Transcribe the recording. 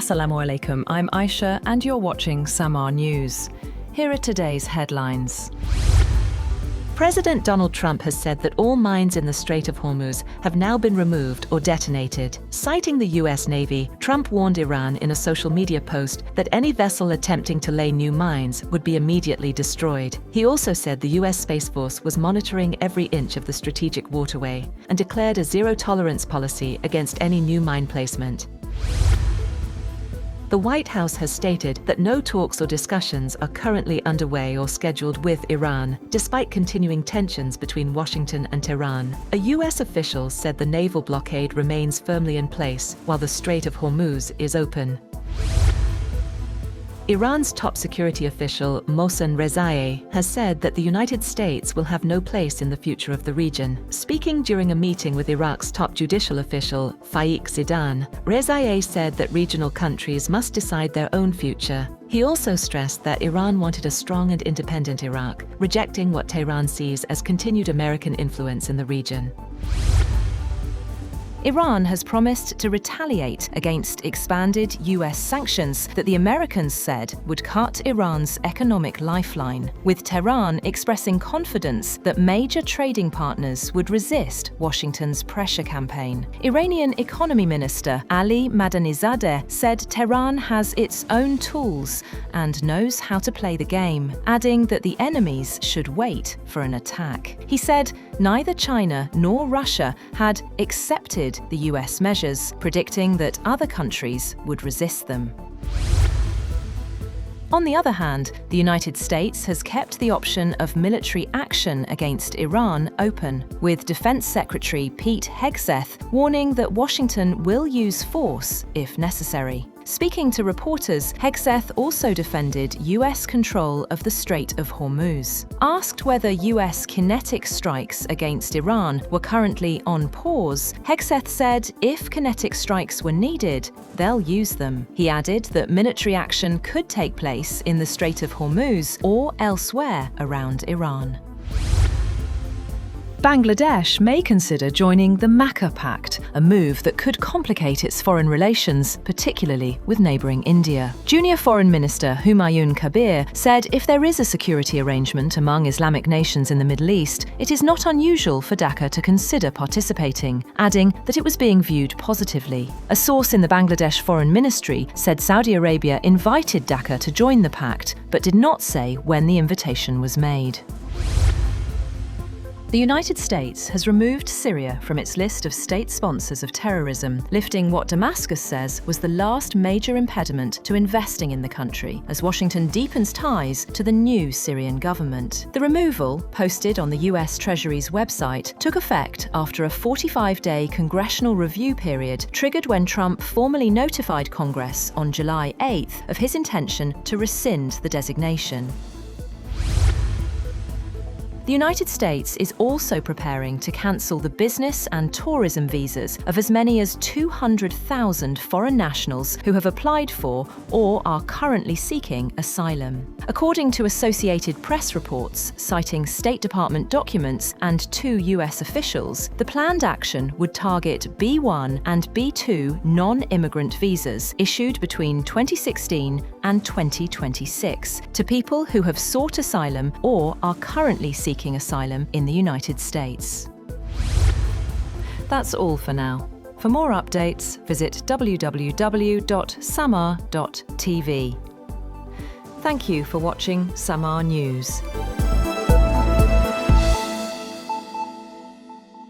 Assalamu alaikum, I'm Aisha and you're watching Samaa News. Here are today's headlines. President Donald Trump has said that all mines in the Strait of Hormuz have now been removed or detonated. Citing the US Navy, Trump warned Iran in a social media post that any vessel attempting to lay new mines would be immediately destroyed. He also said the US Space Force was monitoring every inch of the strategic waterway and declared a zero-tolerance policy against any new mine placement. The White House has stated that no talks or discussions are currently underway or scheduled with Iran, despite continuing tensions between Washington and Tehran. A US official said the naval blockade remains firmly in place while the Strait of Hormuz is open. Iran's top security official, Mohsin has said that the United States will have no place in the future of the region. Speaking during a meeting with Iraq's top judicial official, Faik Zidane, Rezaieh said that regional countries must decide their own future. He also stressed that Iran wanted a strong and independent Iraq, rejecting what Tehran sees as continued American influence in the region. Iran has promised to retaliate against expanded US sanctions that the Americans said would cut Iran's economic lifeline, with Tehran expressing confidence that major trading partners would resist Washington's pressure campaign. Iranian Economy Minister Ali Madanizadeh said Tehran has its own tools and knows how to play the game, adding that the enemies should wait for an attack. He said neither China nor Russia had accepted the US measures, predicting that other countries would resist them. On the other hand, the United States has kept the option of military action against Iran open, with Defense Secretary Pete Hegseth warning that Washington will use force if necessary. Speaking to reporters, Hegseth also defended US control of the Strait of Hormuz. Asked whether US kinetic strikes against Iran were currently on pause, Hegseth said if kinetic strikes were needed, they'll use them. He added that military action could take place in the Strait of Hormuz or elsewhere around Iran. Bangladesh may consider joining the Makkah Pact, a move that could complicate its foreign relations, particularly with neighbouring India. Junior Foreign Minister Humayun Kabir said if there is a security arrangement among Islamic nations in the Middle East, it is not unusual for Dhaka to consider participating, adding that it was being viewed positively. A source in the Bangladesh Foreign Ministry said Saudi Arabia invited Dhaka to join the pact, but did not say when the invitation was made. The United States has removed Syria from its list of state sponsors of terrorism, lifting what Damascus says was the last major impediment to investing in the country, as Washington deepens ties to the new Syrian government. The removal, posted on the US Treasury's website, took effect after a 45-day congressional review period triggered when Trump formally notified Congress on July 8th of his intention to rescind the designation. The United States is also preparing to cancel the business and tourism visas of as many as 200,000 foreign nationals who have applied for or are currently seeking asylum. According to Associated Press reports, citing State Department documents and 2 US officials, the planned action would target B1 and B2 non-immigrant visas issued between 2016 and 2026 to people who have sought asylum or are currently seeking asylum in the United States. That's all for now. For more updates, visit www.samaa.tv. Thank you for watching Samaa News.